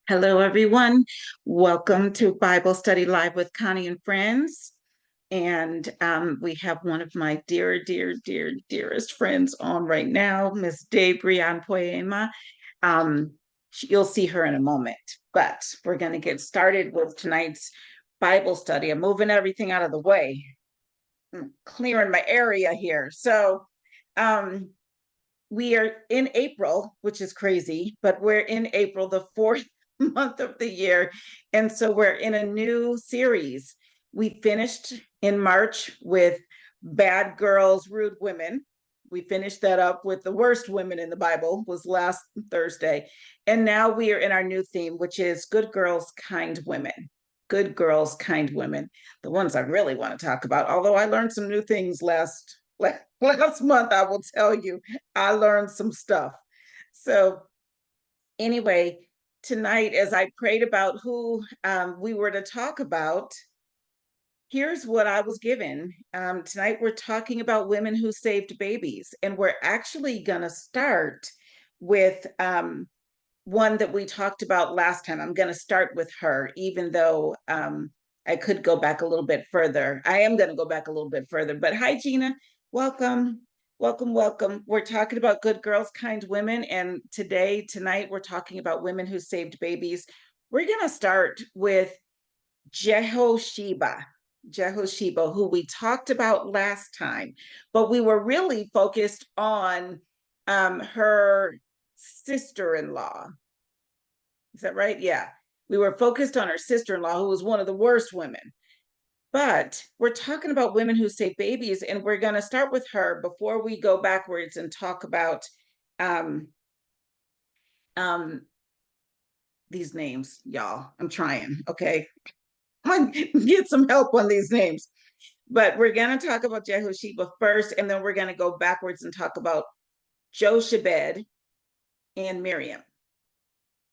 Hello, everyone. Welcome to Bible Study Live with Connie and Friends. And we have one of my dearest friends on right now, Miss Debrian Poema. You'll see her in a moment, but we're going to get started with tonight's Bible study. I'm moving everything out of the way, clearing my area here. So we are in April, which is crazy, but we're in April, the fourth month of the year. And so we're in a new series. We finished in March with Bad Girls, Rude Women. We finished that up with the worst women in the Bible, was last Thursday. And now we are in our new theme, which is Good Girls, Kind Women. Good Girls, Kind Women, the ones I really want to talk about. Although I learned some new things last month, I will tell you, I learned some stuff. So anyway, tonight, as I prayed about who we were to talk about, here's what I was given. Tonight, we're talking about women who saved babies, and we're actually going to start with one that we talked about last time. I'm going to start with her, even though I could go back a little bit further. I am going to go back a little bit further. But hi, Gina. Welcome. Welcome. We're talking about good girls, kind women. And tonight, we're talking about women who saved babies. We're going to start with Jehosheba, who we talked about last time, but we were really focused on her sister-in-law. Is that right? Yeah. We were focused on her sister-in-law, who was one of the worst women. But we're talking about women who save babies, and we're going to start with her before we go backwards and talk about these names, y'all. I'm trying, okay? Get some help on these names. But we're going to talk about Jehosheba first, and then we're going to go backwards and talk about Jochebed and Miriam.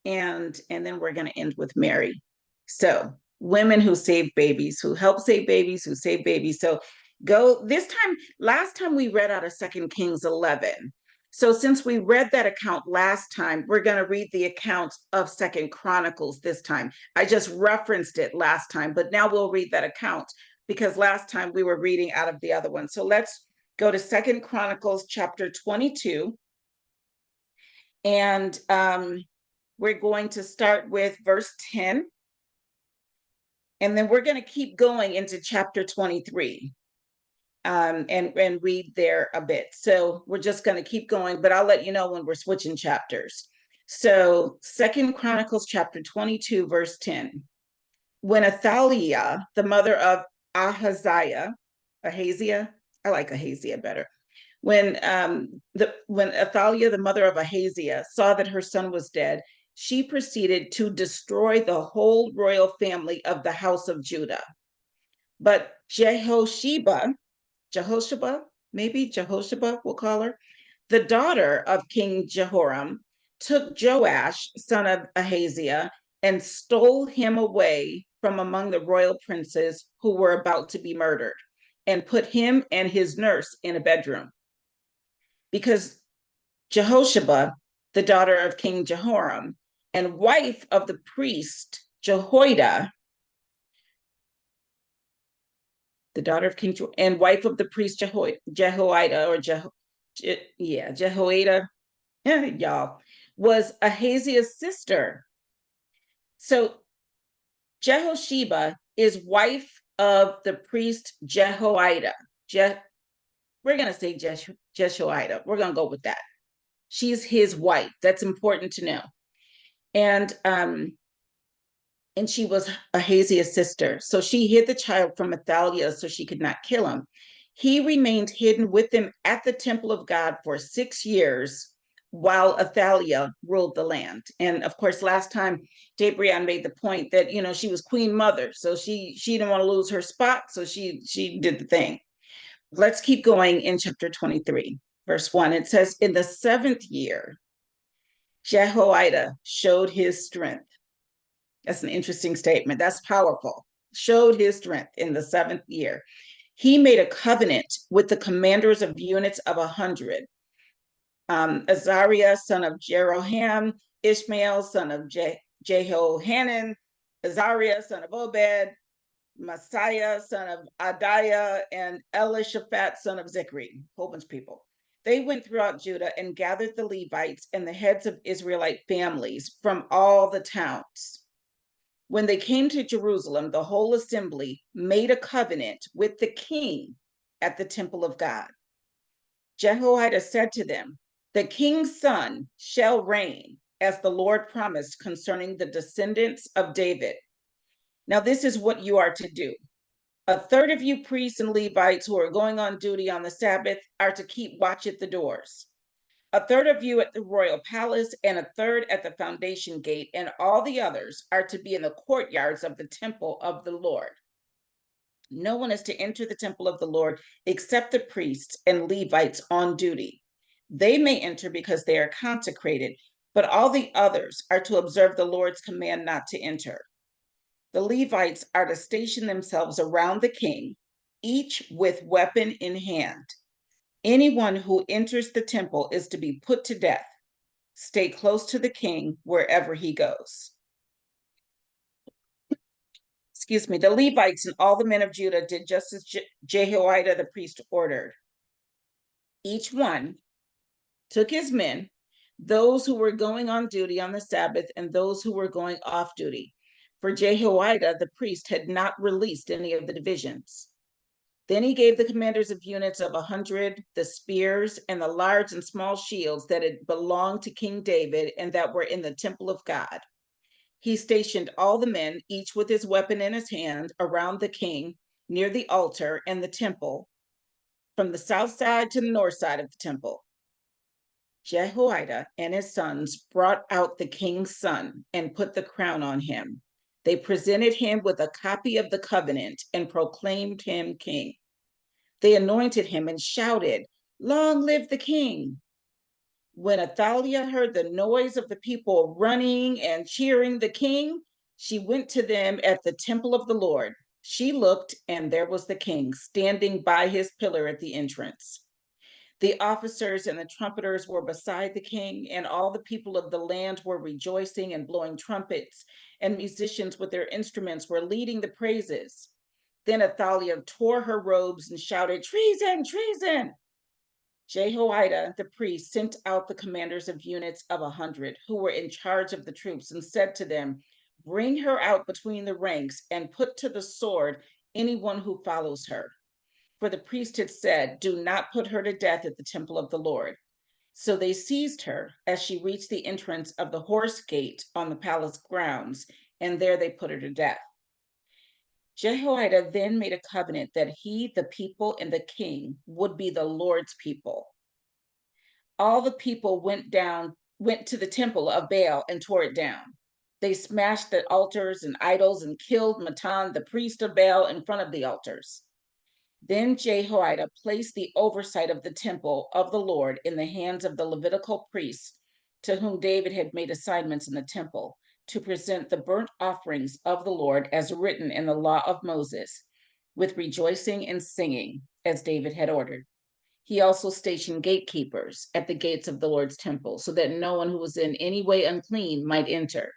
And then we're going to end with Mary. So women who save babies, who help save babies, who save babies. So go this time. Last time we read out of 2 Kings 11. So since we read that account last time, we're going to read the account of 2 Chronicles this time. I just referenced it last time, but now we'll read that account because last time we were reading out of the other one. So let's go to 2 Chronicles chapter 22. And we're going to start with verse 10. And then we're going to keep going into chapter 23 and read there a bit. So we're just going to keep going, but I'll let you know when we're switching chapters. So 2 Chronicles chapter 22, verse 10. When Athaliah, the mother of Ahaziah, I like Ahaziah better. When Athaliah, the mother of Ahaziah, saw that her son was dead, she proceeded to destroy the whole royal family of the house of Judah. But Jehosheba, we'll call her, the daughter of King Jehoram, took Joash, son of Ahaziah, and stole him away from among the royal princes who were about to be murdered, and put him and his nurse in a bedroom. Because Jehosheba, the daughter of King Jehoram, and wife of the priest Jehoiada, the daughter of King and wife of the priest Jehoiada, y'all, was Ahaziah's sister. So Jehosheba is wife of the priest Jehoiada. We're going to say Jehoiada. We're going to go with that. She's his wife. That's important to know. And she was Ahaziah's sister. So she hid the child from Athaliah so she could not kill him. He remained hidden with them at the temple of God for 6 years while Athaliah ruled the land. And of course, last time Debrian made the point that, she was queen mother. So she didn't want to lose her spot. So she did the thing. Let's keep going in chapter 23, verse 1. It says, in the 7th year, Jehoiada showed his strength. That's an interesting statement. That's powerful. Showed his strength in the 7th year. He made a covenant with the commanders of units of 100. Azariah, son of Jeroham, Ishmael, son of Jehohanan, Azariah, son of Obed, Messiah, son of Adiah, and Elishaphat, son of Zichri, a whole bunch of people. They went throughout Judah and gathered the Levites and the heads of Israelite families from all the towns. When they came to Jerusalem, the whole assembly made a covenant with the king at the temple of God. Jehoiada said to them, "The king's son shall reign, as the Lord promised concerning the descendants of David. Now, this is what you are to do. A third of you priests and Levites who are going on duty on the Sabbath are to keep watch at the doors. A third of you at the royal palace, and a third at the foundation gate, and all the others are to be in the courtyards of the temple of the Lord. No one is to enter the temple of the Lord except the priests and Levites on duty. They may enter because they are consecrated, but all the others are to observe the Lord's command not to enter. The Levites are to station themselves around the king, each with weapon in hand. Anyone who enters the temple is to be put to death. Stay close to the king wherever he goes." Excuse me. The Levites and all the men of Judah did just as Jehoiada the priest ordered. Each one took his men, those who were going on duty on the Sabbath and those who were going off duty, for Jehoiada the priest had not released any of the divisions. Then he gave the commanders of units of 100 the spears and the large and small shields that had belonged to King David and that were in the temple of God. He stationed all the men, each with his weapon in his hand, around the king, near the altar and the temple, from the south side to the north side of the temple. Jehoiada and his sons brought out the king's son and put the crown on him. They presented him with a copy of the covenant and proclaimed him king. They anointed him and shouted, "Long live the king!" When Athaliah heard the noise of the people running and cheering the king, she went to them at the temple of the Lord. She looked, and there was the king standing by his pillar at the entrance. The officers and the trumpeters were beside the king, and all the people of the land were rejoicing and blowing trumpets, and musicians with their instruments were leading the praises. Then Athaliah tore her robes and shouted, "Treason, treason!" Jehoiada the priest sent out the commanders of units of 100 who were in charge of the troops and said to them, "Bring her out between the ranks and put to the sword anyone who follows her." For the priest had said, "Do not put her to death at the temple of the Lord." So they seized her as she reached the entrance of the horse gate on the palace grounds, and there they put her to death. Jehoiada then made a covenant that he, the people, and the king would be the Lord's people. All the people went to the temple of Baal and tore it down. They smashed the altars and idols and killed Matan, the priest of Baal, in front of the altars. Then Jehoiada placed the oversight of the temple of the Lord in the hands of the Levitical priests, to whom David had made assignments in the temple, to present the burnt offerings of the Lord as written in the law of Moses, with rejoicing and singing, as David had ordered. He also stationed gatekeepers at the gates of the Lord's temple, so that no one who was in any way unclean might enter.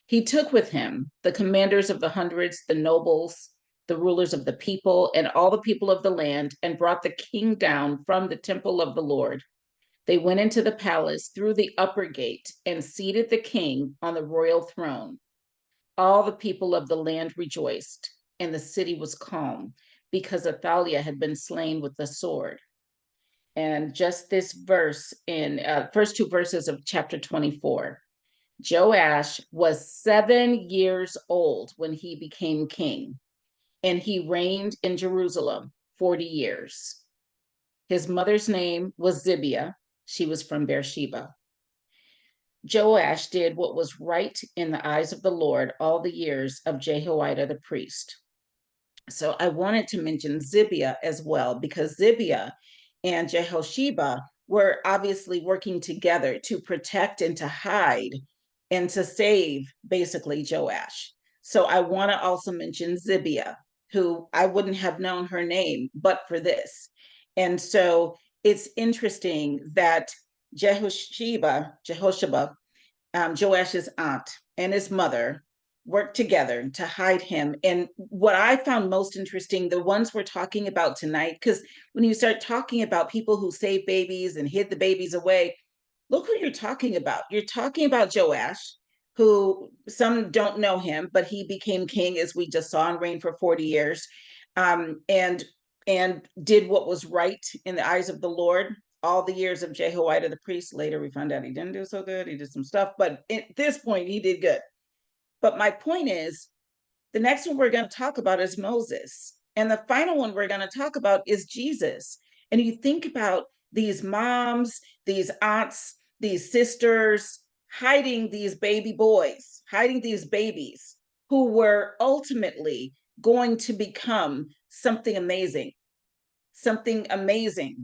He took with him the commanders of the hundreds, the nobles, the rulers of the people, and all the people of the land, and brought the king down from the temple of the Lord. They went into the palace through the upper gate and seated the king on the royal throne. All the people of the land rejoiced, and the city was calm, because Athaliah had been slain with the sword. And just this verse in first two verses of chapter 24. Joash was 7 years old when he became king, and he reigned in Jerusalem 40 years. His mother's name was Zibiah. She was from Beersheba. Joash did what was right in the eyes of the Lord all the years of Jehoiada the priest. So I wanted to mention Zibiah as well, because Zibiah and Jehosheba were obviously working together to protect and to hide and to save basically Joash. So I want to also mention Zibiah, who I wouldn't have known her name but for this. And so it's interesting that Jehosheba, Joash's aunt, and his mother worked together to hide him. And what I found most interesting, the ones we're talking about tonight, because when you start talking about people who saved babies and hid the babies away, look who you're talking about. You're talking about Joash, who some don't know him, but he became king, as we just saw, and reigned for 40 years, and did what was right in the eyes of the Lord. All the years of Jehoiada the priest, later we found out he didn't do so good. He did some stuff, but at this point he did good. But my point is, the next one we're going to talk about is Moses. And the final one we're going to talk about is Jesus. And you think about these moms, these aunts, these sisters hiding these baby boys, hiding these babies who were ultimately going to become something amazing,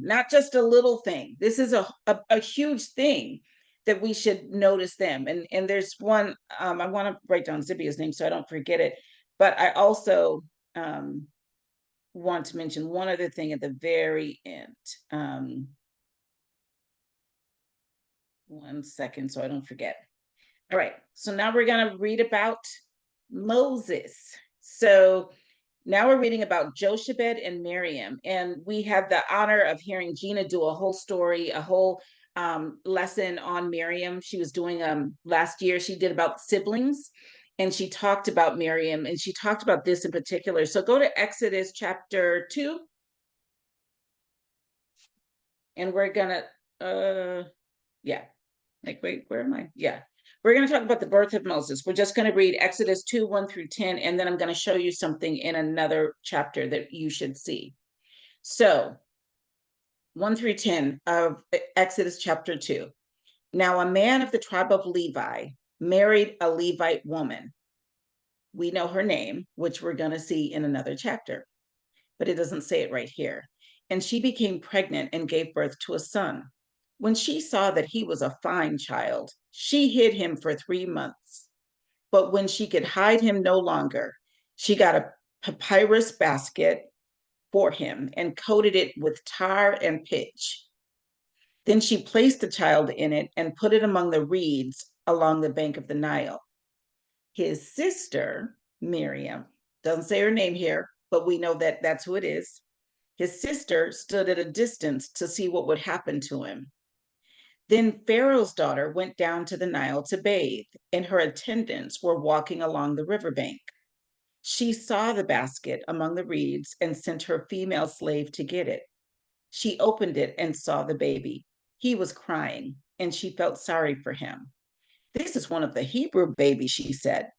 not just a little thing. This is a huge thing that we should notice them. And there's one, I want to write down Zibiah's name so I don't forget it. But I also want to mention one other thing at the very end. One second so I don't forget. All right, so now we're going to read about Moses. So now we're reading about Jochebed and Miriam, and we had the honor of hearing Gina do a whole story, a whole lesson on Miriam. She was doing last year, she did about siblings, and she talked about Miriam, and she talked about this in particular. So go to Exodus chapter 2, and we're gonna, yeah, like, wait, where am I? Yeah. We're going to talk about the birth of Moses. We're just going to read Exodus 2, 1 through 10, and then I'm going to show you something in another chapter that you should see. So 1 through 10 of Exodus chapter 2. Now a man of the tribe of Levi married a Levite woman. We know her name, which we're going to see in another chapter, but it doesn't say it right here. And she became pregnant and gave birth to a son. When she saw that he was a fine child, she hid him for 3 months. But when she could hide him no longer, she got a papyrus basket for him and coated it with tar and pitch. Then she placed the child in it and put it among the reeds along the bank of the Nile. His sister, Miriam, doesn't say her name here, but we know that that's who it is. His sister stood at a distance to see what would happen to him. Then Pharaoh's daughter went down to the Nile to bathe, and her attendants were walking along the riverbank. She saw the basket among the reeds and sent her female slave to get it. She opened it and saw the baby. He was crying, and she felt sorry for him. This is one of the Hebrew babies, she said.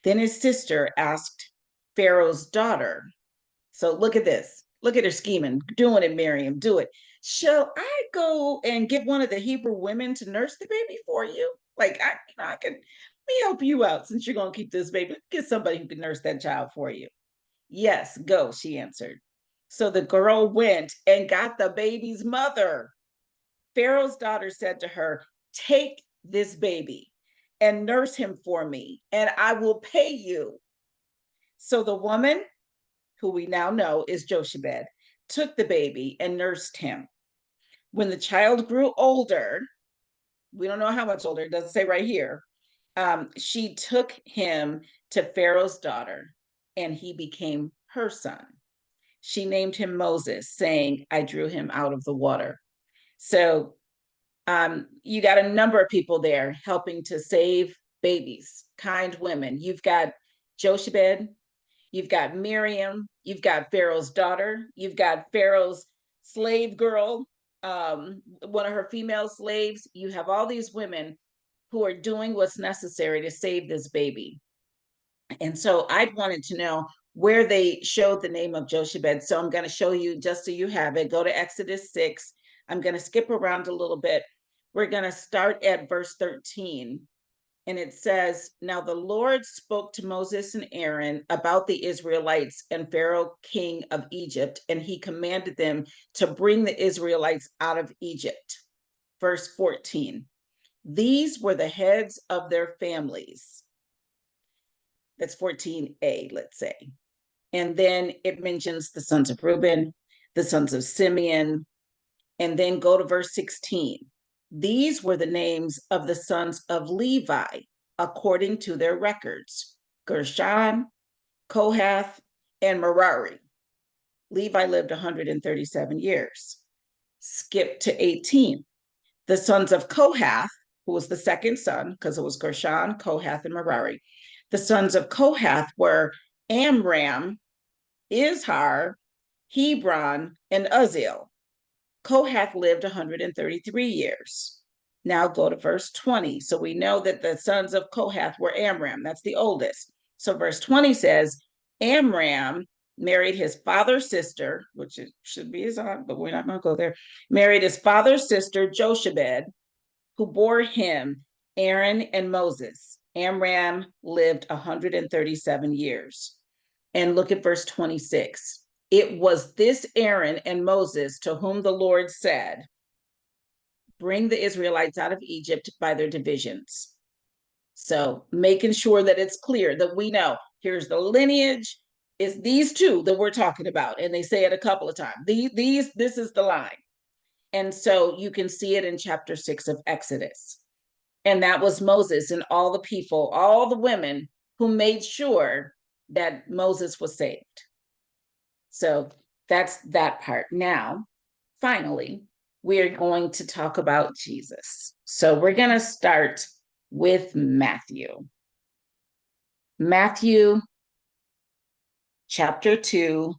Then his sister asked Pharaoh's daughter, so look at this. Look at her scheming, doing it, Miriam, do it. Shall I go and get one of the Hebrew women to nurse the baby for you? Like, I can, let me help you out since you're going to keep this baby. Get somebody who can nurse that child for you. Yes, go, she answered. So the girl went and got the baby's mother. Pharaoh's daughter said to her, take this baby and nurse him for me, and I will pay you. So the woman, who we now know is Jochebed, took the baby and nursed him. When the child grew older, we don't know how much older, it doesn't say right here, she took him to Pharaoh's daughter, and he became her son. She named him Moses, saying, I drew him out of the water. So you got a number of people there helping to save babies, kind women. You've got Jochebed, you've got Miriam, you've got Pharaoh's daughter, you've got Pharaoh's slave girl, one of her female slaves. You have all these women who are doing what's necessary to save this baby. And so I wanted to know where they showed the name of Jochebed. So I'm going to show you just so you have it. Go to Exodus 6. I'm going to skip around a little bit. We're going to start at verse 13. And it says, now the Lord spoke to Moses and Aaron about the Israelites and Pharaoh, king of Egypt, and he commanded them to bring the Israelites out of Egypt. Verse 14, these were the heads of their families. That's 14a, let's say. And then it mentions the sons of Reuben, the sons of Simeon, and then go to verse 16. These were the names of the sons of Levi. according to their records: Gershon, Kohath, and Merari. Levi lived 137 years. Skip to 18. The sons of Kohath, who was the second son, because it was Gershon, Kohath, and Merari. The sons of Kohath were Amram, Izhar, Hebron, and Uzziel. Kohath lived 133 years. Now go to verse 20. So we know that the sons of Kohath were Amram. That's the oldest. So verse 20 says, Amram married his father's sister, which it should be his aunt, but we're not going to go there, married his father's sister, Jochebed, who bore him Aaron and Moses. Amram lived 137 years. And look at verse 26. It was this Aaron and Moses to whom the Lord said, bring the Israelites out of Egypt by their divisions. So making sure that it's clear that we know here's the lineage, is these two that we're talking about. And they say it a couple of times. This is the line. And so you can see it in chapter 6 of Exodus. And that was Moses and all the people, all the women who made sure that Moses was saved. So that's that part. Now, finally, we are going to talk about Jesus. So we're going to start with Matthew. Matthew chapter 2,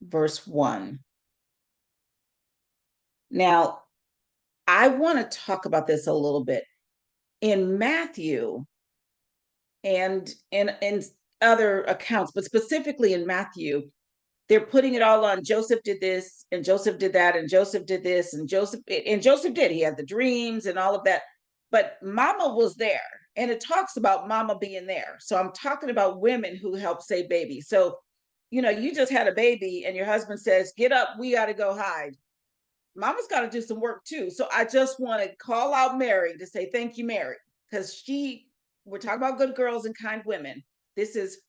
verse 1. Now, I want to talk about this a little bit. In Matthew and in other accounts, but specifically in Matthew, they're putting it all on Joseph did this and Joseph did that and Joseph did this and Joseph did. He had the dreams and all of that. But Mama was there, and it talks about Mama being there. So I'm talking about women who help save babies. So, you just had a baby and your husband says, get up, we got to go hide. Mama's got to do some work too. So I just want to call out Mary to say thank you, Mary, because we're talking about good girls and kind women. This is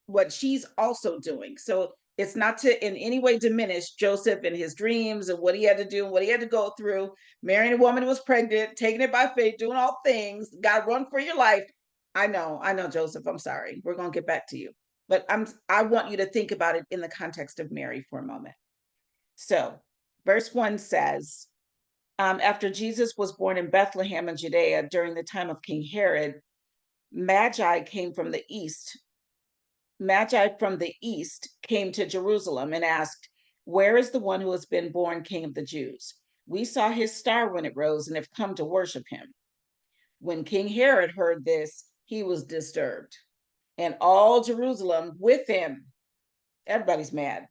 what she's also doing. So it's not to in any way diminish Joseph and his dreams and what he had to do and what he had to go through. Marrying a woman who was pregnant, taking it by faith, doing all things. God, run for your life. I know, Joseph. I'm sorry. We're going to get back to you. But I want you to think about it in the context of Mary for a moment. So verse 1 says, after Jesus was born in Bethlehem in Judea during the time of King Herod, Magi from the east came to Jerusalem and asked, where is the one who has been born King of the Jews? We saw his star when it rose and have come to worship him. When King Herod heard this, he was disturbed, and all Jerusalem with him. Everybody's mad.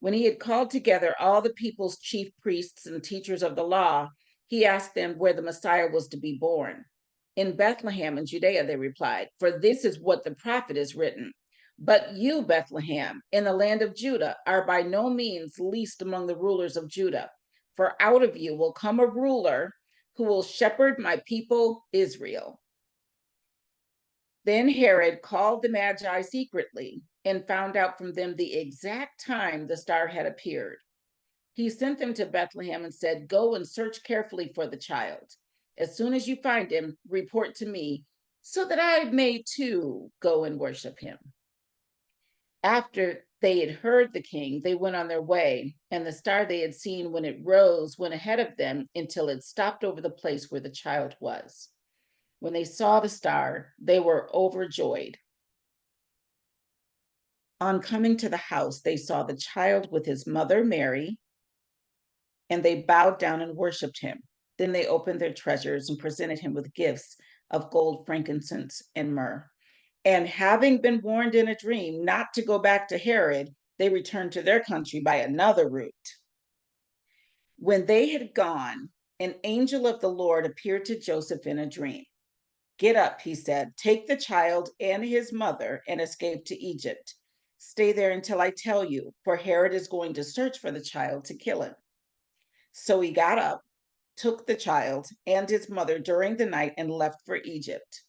When he had called together all the people's chief priests and teachers of the law, he asked them where the Messiah was to be born. In Bethlehem in Judea, they replied, for this is what the prophet has written. But you, Bethlehem, in the land of Judah, are by no means least among the rulers of Judah, for out of you will come a ruler who will shepherd my people Israel. Then Herod called the Magi secretly and found out from them the exact time the star had appeared. He sent them to Bethlehem and said, go and search carefully for the child. As soon as you find him, report to me, so that I may too go and worship him. After they had heard the king, they went on their way, and the star they had seen when it rose went ahead of them until it stopped over the place where the child was. When they saw the star, they were overjoyed. On coming to the house, they saw the child with his mother, Mary, and they bowed down and worshiped him. Then they opened their treasures and presented him with gifts of gold, frankincense, and myrrh. And having been warned in a dream not to go back to Herod, they returned to their country by another route. When they had gone, an angel of the Lord appeared to Joseph in a dream. Get up, he said, take the child and his mother and escape to Egypt. Stay there until I tell you, for Herod is going to search for the child to kill him. So he got up, took the child and his mother during the night and left for Egypt.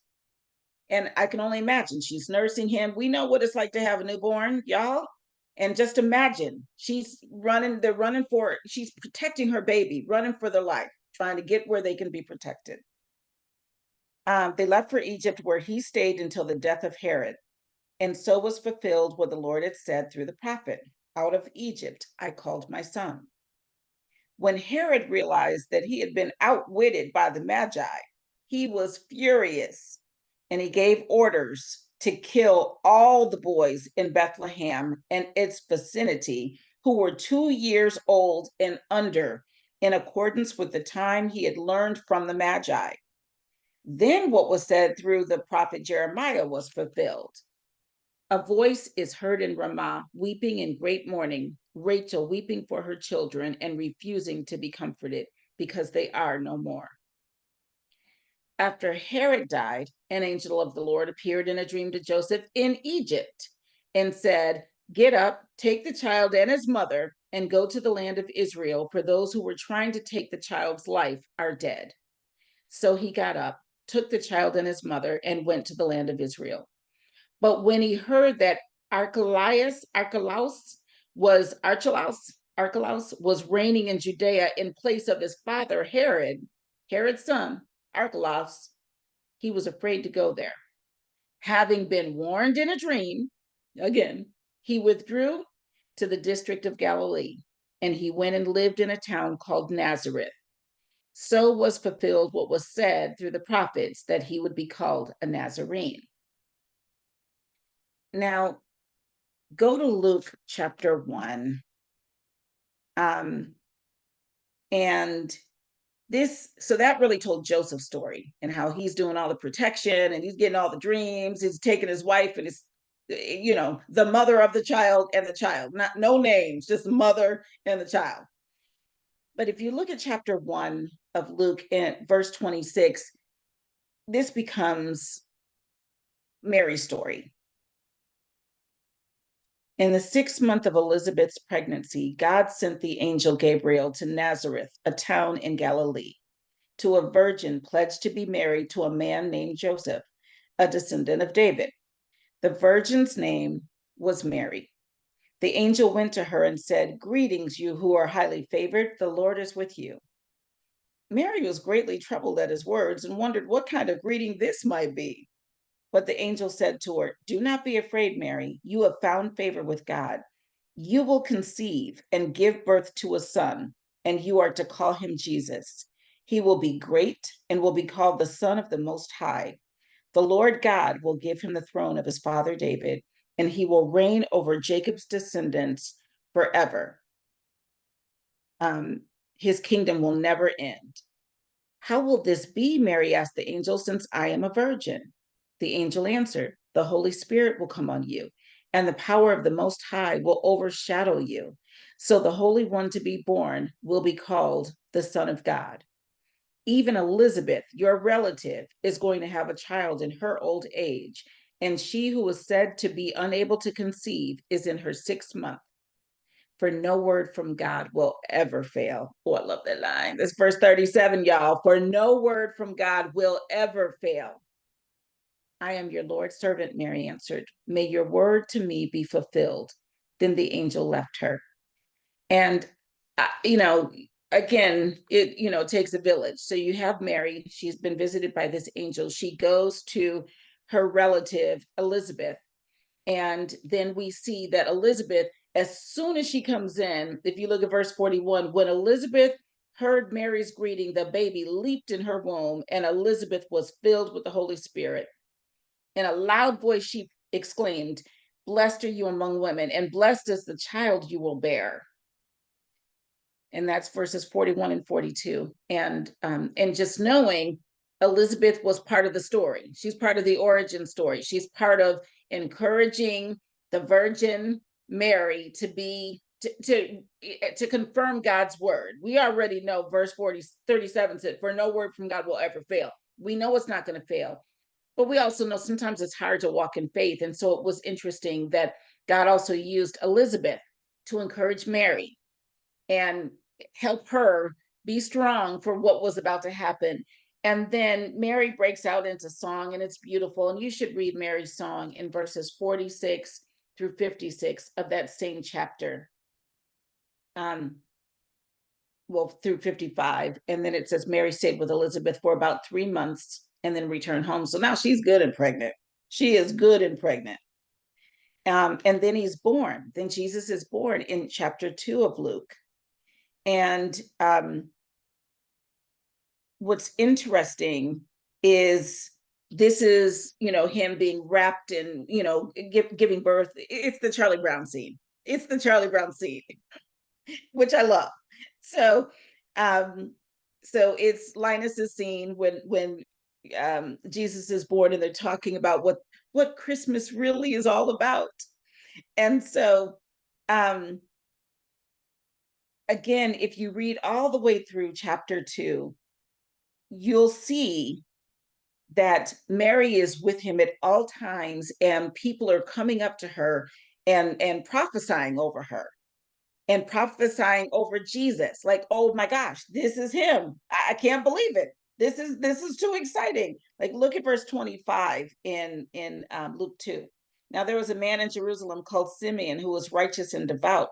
And I can only imagine she's nursing him. We know what it's like to have a newborn, y'all. And just imagine she's running, she's protecting her baby, running for their life, trying to get where they can be protected. They left for Egypt, where he stayed until the death of Herod. And so was fulfilled what the Lord had said through the prophet, "Out of Egypt I called my son." When Herod realized that he had been outwitted by the Magi, he was furious, and he gave orders to kill all the boys in Bethlehem and its vicinity who were 2 years old and under, in accordance with the time he had learned from the Magi. Then what was said through the prophet Jeremiah was fulfilled. "A voice is heard in Ramah, weeping in great mourning, Rachel weeping for her children and refusing to be comforted, because they are no more." After Herod died, an angel of the Lord appeared in a dream to Joseph in Egypt and said, "Get up, take the child and his mother, and go to the land of Israel, for those who were trying to take the child's life are dead." So he got up, took the child and his mother, and went to the land of Israel. But when he heard that Archelaus was reigning in Judea in place of his father Herod's son, Archelaus, he was afraid to go there. Having been warned in a dream, again, he withdrew to the district of Galilee, and he went and lived in a town called Nazareth. So was fulfilled what was said through the prophets, that he would be called a Nazarene. Now, go to Luke chapter 1. And so that really told Joseph's story and how he's doing all the protection and he's getting all the dreams. He's taking his wife and his, the mother of the child and the child, no names, just the mother and the child. But if you look at chapter 1 of Luke in verse 26, this becomes Mary's story. In the 6th month of Elizabeth's pregnancy, God sent the angel Gabriel to Nazareth, a town in Galilee, to a virgin pledged to be married to a man named Joseph, a descendant of David. The virgin's name was Mary. The angel went to her and said, "Greetings, you who are highly favored, the Lord is with you." Mary was greatly troubled at his words and wondered what kind of greeting this might be. But the angel said to her, "Do not be afraid, Mary. You have found favor with God. You will conceive and give birth to a son, and you are to call him Jesus. He will be great and will be called the Son of the Most High. The Lord God will give him the throne of his father David, and he will reign over Jacob's descendants forever. His kingdom will never end." "How will this be?" Mary asked the angel, "since I am a virgin?" The angel answered, "The Holy Spirit will come on you, and the power of the Most High will overshadow you. So the Holy One to be born will be called the Son of God. Even Elizabeth, your relative, is going to have a child in her old age, and she who was said to be unable to conceive is in her 6th month. For no word from God will ever fail." Oh, I love that line. That's verse 37, y'all. "For no word from God will ever fail." "I am your Lord's servant," Mary answered. "May your word to me be fulfilled." Then the angel left her. And, again, it takes a village. So you have Mary. She's been visited by this angel. She goes to her relative, Elizabeth. And then we see that Elizabeth, as soon as she comes in, if you look at verse 41, when Elizabeth heard Mary's greeting, the baby leaped in her womb, and Elizabeth was filled with the Holy Spirit. In a loud voice, she exclaimed, "Blessed are you among women, and blessed is the child you will bear." And that's verses 41 and 42. And just knowing Elizabeth was part of the story. She's part of the origin story. She's part of encouraging the Virgin Mary to confirm God's word. We already know verse 37 said, "For no word from God will ever fail." We know it's not going to fail. But we also know sometimes it's hard to walk in faith. And so it was interesting that God also used Elizabeth to encourage Mary and help her be strong for what was about to happen. And then Mary breaks out into song, and it's beautiful. And you should read Mary's song in verses 46 through 56 of that same chapter. well, through 55. And then it says Mary stayed with Elizabeth for about 3 months and then returned home. So now she's good and pregnant. She is good and pregnant. And then he's born. Then Jesus is born in chapter 2 of Luke. And what's interesting is this is, him being wrapped in, giving birth. It's the Charlie Brown scene. It's the Charlie Brown scene, which I love. So, so it's Linus's scene when Jesus is born, and they're talking about what Christmas really is all about. And so, um, again, if you read all the way through chapter 2, you'll see that Mary is with him at all times, and people are coming up to her and prophesying over her and prophesying over Jesus. Like, oh my gosh, this is him. I can't believe it. This is too exciting. Like, look at verse 25 in Luke 2. Now there was a man in Jerusalem called Simeon who was righteous and devout.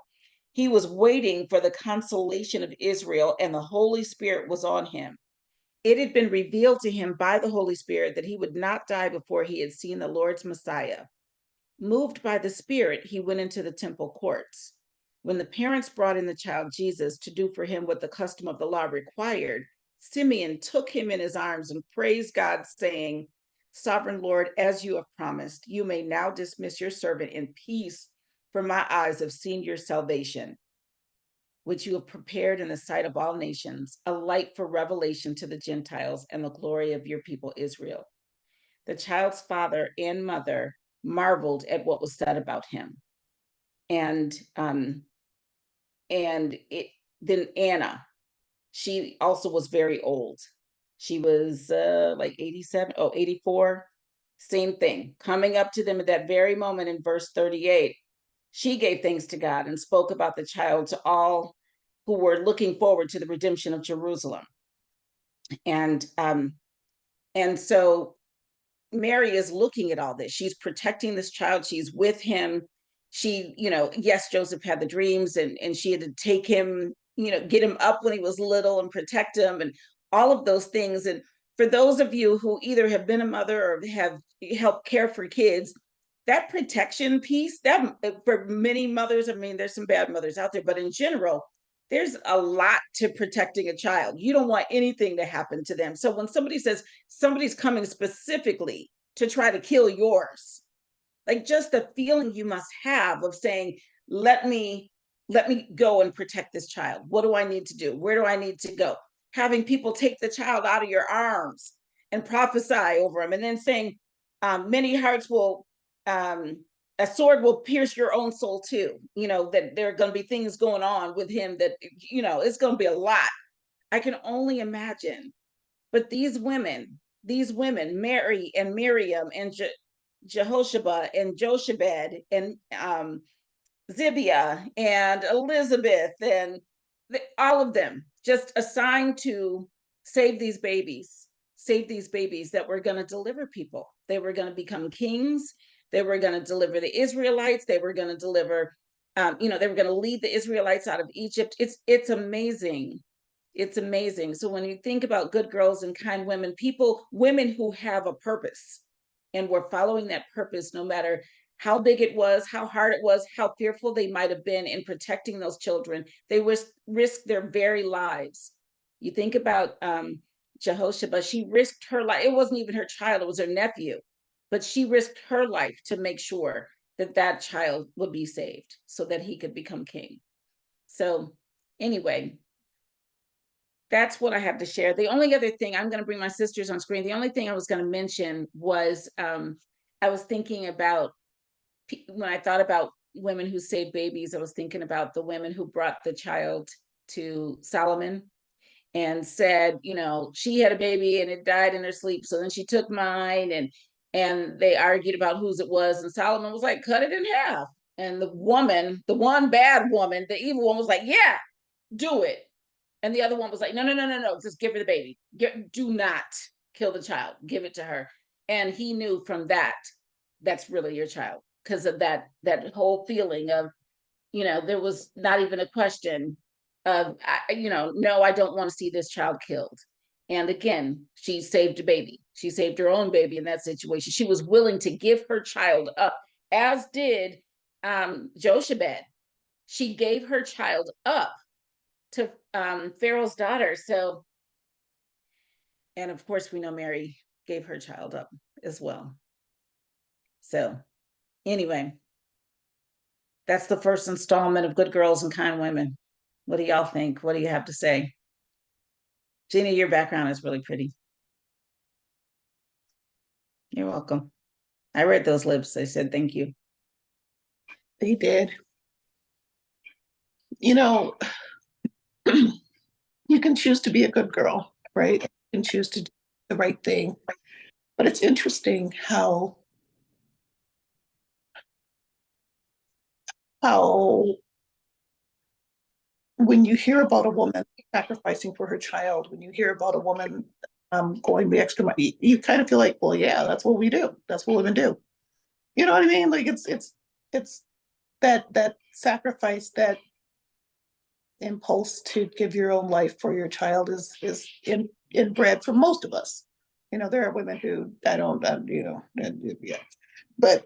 He was waiting for the consolation of Israel, and the Holy Spirit was on him. It had been revealed to him by the Holy Spirit that he would not die before he had seen the Lord's Messiah. Moved by the Spirit, he went into the temple courts. When the parents brought in the child Jesus to do for him what the custom of the law required, Simeon took him in his arms and praised God, saying, Sovereign Lord, as you have promised, you may now dismiss your servant in peace, for my eyes have seen your salvation, which you have prepared in the sight of all nations, a light for revelation to the Gentiles and the glory of your people Israel. The child's father and mother marveled at what was said about him. And then Anna, she also was very old. She was like 87, 84. Same thing. Coming up to them at that very moment in verse 38, she gave thanks to God and spoke about the child to all who were looking forward to the redemption of Jerusalem. And so Mary is looking at all this. She's protecting this child. She's with him. She, yes, Joseph had the dreams, and she had to take him, get him up when he was little and protect him and all of those things. And for those of you who either have been a mother or have helped care for kids, that protection piece, that for many mothers, I mean, there's some bad mothers out there, but in general, there's a lot to protecting a child. You don't want anything to happen to them. So when somebody says somebody's coming specifically to try to kill yours, like just the feeling you must have of saying, let me go and protect this child. What do I need to do? Where do I need to go? Having people take the child out of your arms and prophesy over him, and then saying, many hearts will a sword will pierce your own soul too. That there are going to be things going on with him that, it's going to be a lot. I can only imagine. But these women, Mary and Miriam and Jehosheba and Jochebed and Zibiah and Elizabeth and all of them just assigned to save these babies that were going to deliver people. They were going to become kings. They were going to deliver the Israelites. They were going to deliver, they were going to lead the Israelites out of Egypt. It's amazing. It's amazing. So when you think about good girls and kind women, women who have a purpose and were following that purpose, no matter how big it was, how hard it was, how fearful they might have been in protecting those children, they risked their very lives. You think about Jehosheba, she risked her life. It wasn't even her child, it was her nephew, but she risked her life to make sure that child would be saved so that he could become king. So anyway, that's what I have to share. The only other thing, I'm going to bring my sisters on screen. The only thing I was going to mention was I was thinking about, when I thought about women who saved babies, I was thinking about the women who brought the child to Solomon and said, she had a baby and it died in her sleep. So then she took mine, and they argued about whose it was. And Solomon was like, cut it in half. And the one bad woman, the evil one was like, yeah, do it. And the other one was like, no, just give her the baby. Do not kill the child. Give it to her. And he knew from that's really your child, because of that whole feeling of, there was not even a question. no, I don't want to see this child killed. And again, she saved a baby. She saved her own baby in that situation. She was willing to give her child up, as did Jochebed. She gave her child up to Pharaoh's daughter. So, and of course, we know Mary gave her child up as well. So, anyway, that's the first installment of Good Girls and Kind Women. What do y'all think? What do you have to say? Gina, your background is really pretty. You're welcome. I read those lips. They said thank you. They did. You know, you can choose to be a good girl, right? You can choose to do the right thing. But it's interesting how when you hear about a woman sacrificing for her child, when you hear about a woman going the extra mile, you kind of feel like, well, yeah, that's what we do. That's what women do. You know what I mean? Like it's that sacrifice, that impulse to give your own life for your child is inbred for most of us. You know, there are women who I don't, yeah, but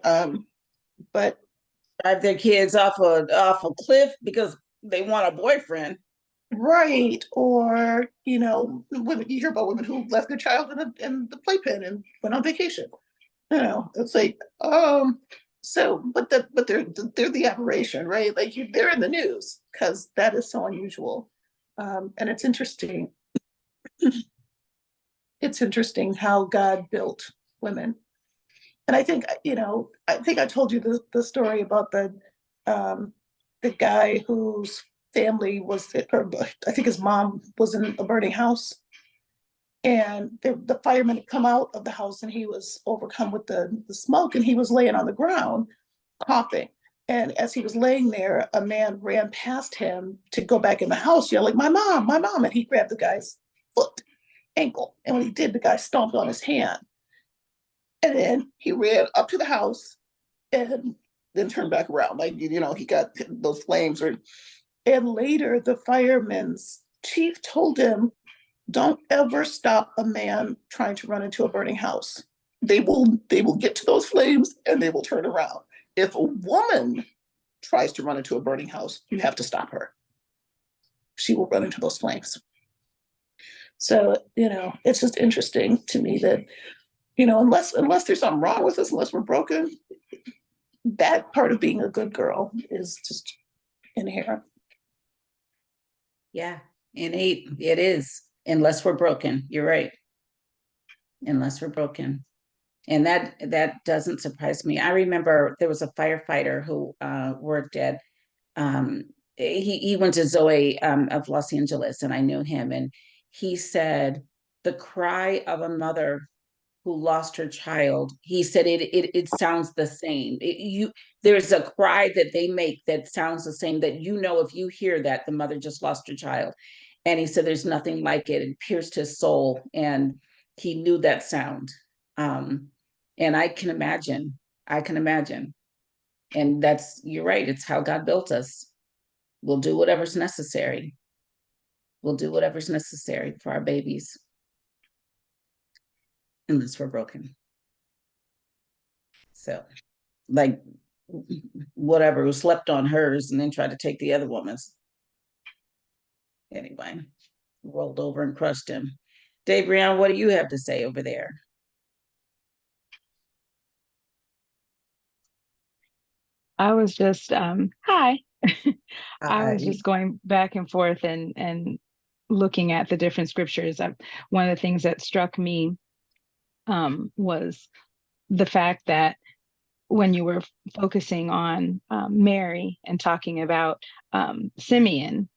Drive their kids off a cliff because they want a boyfriend. right, or women, you hear about women who left their child in the playpen and went on vacation. It's like so, but they're the aberration, right? Like they're in the news because that is so unusual, and it's interesting. It's interesting how God built women, and I think I told you the story about the guy whose family was, or I think his mom was in a burning house, and the firemen had come out of the house, and he was overcome with the smoke, and he was laying on the ground coughing. And as he was laying there, a man ran past him to go back in the house, yelling, my mom, my mom. And he grabbed the guy's ankle. And when he did, the guy stomped on his hand. And then he ran up to the house and then turned back around. Like, he got those flames. And later, the fireman's chief told him, don't ever stop a man trying to run into a burning house. They will get to those flames and they will turn around. If a woman tries to run into a burning house, you have to stop her. She will run into those flames. So, it's just interesting to me that, unless there's something wrong with us, unless we're broken, that part of being a good girl is just inherent. Yeah, innate. It is. Unless we're broken. You're right. Unless we're broken. And that doesn't surprise me. I remember there was a firefighter who worked at he went to Zoe of Los Angeles, and I knew him, and he said the cry of a mother who lost her child, he said it sounds the same. There's a cry that they make that sounds the same, that if you hear that, the mother just lost her child. And he said there's nothing like it. It pierced his soul, and he knew that sound. And I can imagine. And you're right, it's how God built us. We'll do whatever's necessary. We'll do whatever's necessary for our babies, unless we're broken. So, like, whatever, who slept on hers and then tried to take the other woman's. Anyway, rolled over and crushed him. Dave Brian, what do you have to say over there? I was just hi. I was just going back and forth and looking at the different scriptures. One of the things that struck me was the fact that when you were focusing on Mary and talking about Simeon,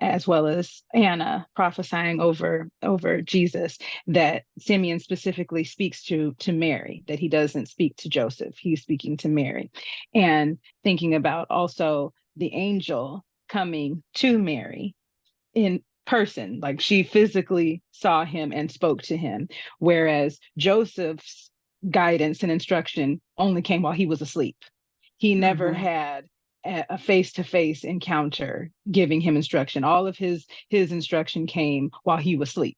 as well as Anna prophesying over Jesus, that Simeon specifically speaks to Mary, that he doesn't speak to Joseph, he's speaking to Mary. And thinking about also the angel coming to Mary in person, like she physically saw him and spoke to him, whereas Joseph's guidance and instruction only came while he was asleep. He never had a face-to-face encounter giving him instruction. All of his instruction came while he was asleep.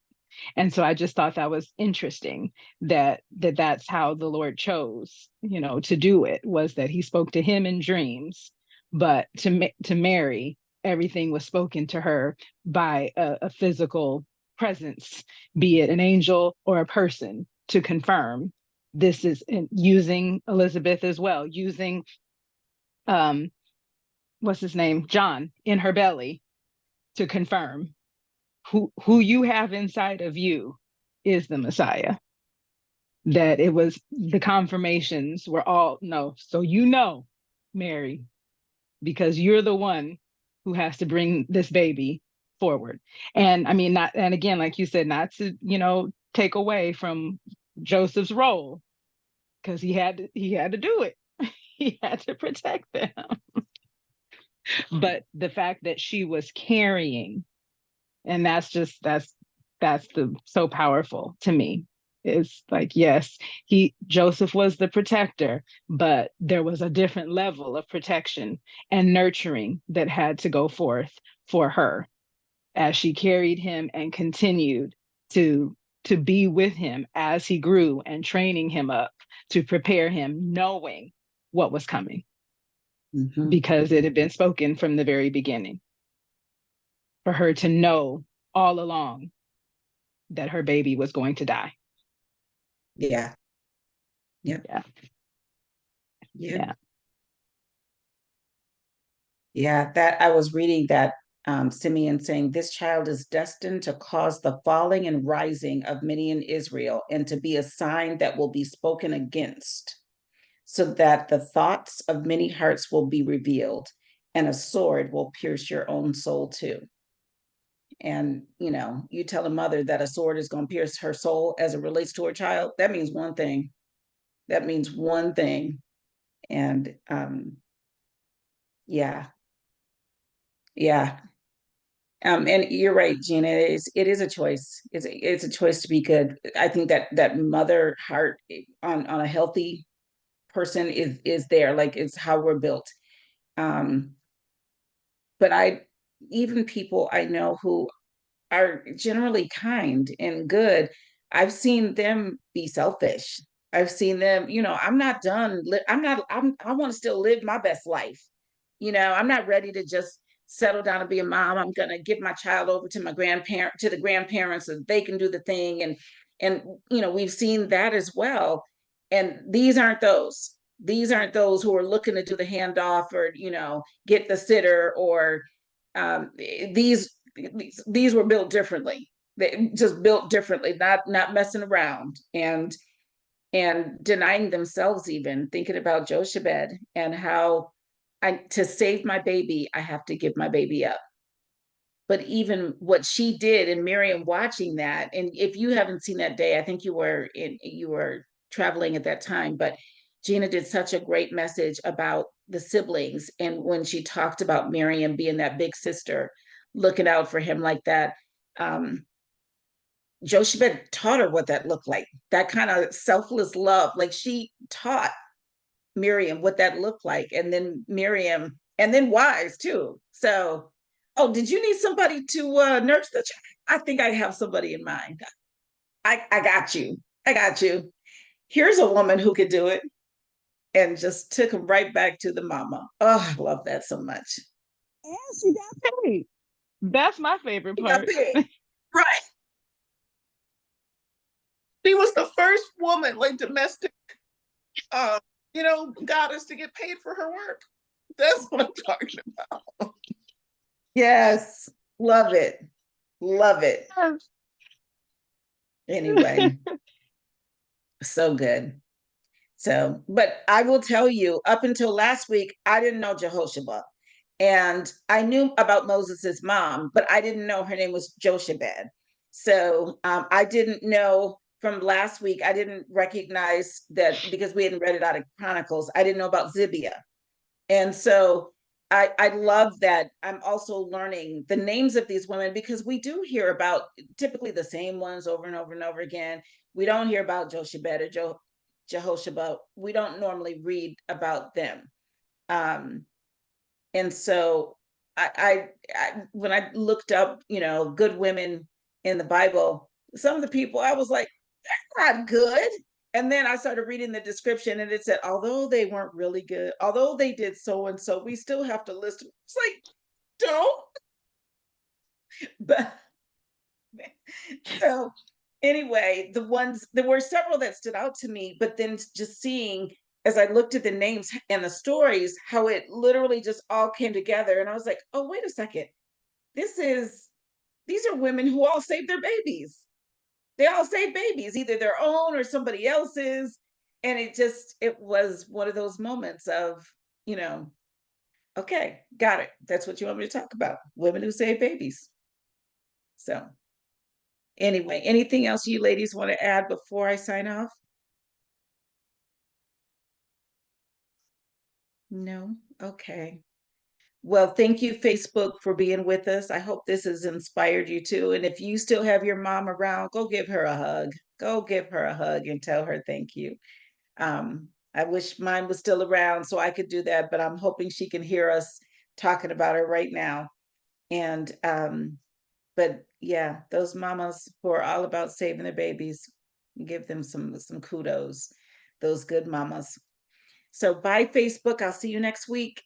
And so I just thought that was interesting that's how the Lord chose, to do it, was that he spoke to him in dreams, but to Mary, everything was spoken to her by a physical presence, be it an angel or a person, to confirm. This is using Elizabeth as well, using what's his name, John, in her belly, to confirm who you have inside of you is the Messiah. That it was, the confirmations were all no. So Mary, because you're the one who has to bring this baby forward. And I mean, not, and again, like you said, not to, take away from Joseph's role, because he had to do it. He had to protect them. But the fact that she was carrying, and that's the so powerful to me. It's like, yes, Joseph was the protector, but there was a different level of protection and nurturing that had to go forth for her as she carried him and continued to be with him as he grew, and training him up to prepare him, knowing what was coming, because it had been spoken from the very beginning, for her to know all along that her baby was going to die. Yeah. Yep. Yeah. Yeah. Yeah. That I was reading that Simeon saying, this child is destined to cause the falling and rising of many in Israel, and to be a sign that will be spoken against, so that the thoughts of many hearts will be revealed, and a sword will pierce your own soul too. And you tell a mother that a sword is going to pierce her soul as it relates to her child, that means one thing. And yeah. And you're right, Gina. It is a choice. It's a choice to be good. I think that mother heart on a healthy person is there. Like, it's how we're built. But even people I know who are generally kind and good, I've seen them be selfish. I've seen them, I'm not done. I want to still live my best life. I'm not ready to just settle down and be a mom. I'm going to give my child over to the grandparents, so they can do the thing. And we've seen that as well. And these aren't those who are looking to do the handoff, or, get the sitter, or these were built differently. They just built differently, not messing around and denying themselves, even thinking about Jochebed and how to save my baby, I have to give my baby up. But even what she did, and Miriam watching that, and if you haven't seen that day, I think you were traveling at that time, but Gina did such a great message about the siblings. And when she talked about Miriam being that big sister, looking out for him like that, Jochebed taught her what that looked like, that kind of selfless love. Like, she taught Miriam what that looked like. And then Miriam, and then Wise too. So, oh, did you need somebody to nurse the child? I think I have somebody in mind. I got you. I got you. Here's a woman who could do it. And just took him right back to the mama. Oh, I love that so much. And she got paid. That's my favorite part. Right. She was the first woman, like domestic, goddess to get paid for her work. That's what I'm talking about. Yes. Love it. Love it. Anyway, so good. So, but I will tell you, up until last week, I didn't know Jehosheba. And I knew about Moses's mom, but I didn't know her name was Jochebed. So I didn't know from last week, I didn't recognize that, because we hadn't read it out of Chronicles. I didn't know about Zibiah. And so I love that I'm also learning the names of these women, because we do hear about typically the same ones over and over and over again. We don't hear about Jochebed or Jehosheba. We don't normally read about them. And so when I looked up, good women in the Bible, some of the people I was like, that's not good. And then I started reading the description and it said, although they weren't really good, although they did so and so, we still have to list them. It's like, don't. But so anyway, there were several that stood out to me, but then just seeing as I looked at the names and the stories, how it literally just all came together. And I was like, oh, wait a second. These are women who all saved their babies. They all saved babies, either their own or somebody else's. And it was one of those moments of, okay, got it. That's what you want me to talk about. Women who save babies. So anyway, anything else you ladies want to add before I sign off? No? Okay. Well, thank you, Facebook, for being with us. I hope this has inspired you too. And if you still have your mom around, go give her a hug. Go give her a hug and tell her thank you. I wish mine was still around so I could do that, but I'm hoping she can hear us talking about her right now. And but yeah, those mamas who are all about saving their babies, give them some kudos, those good mamas. So bye, Facebook. I'll see you next week.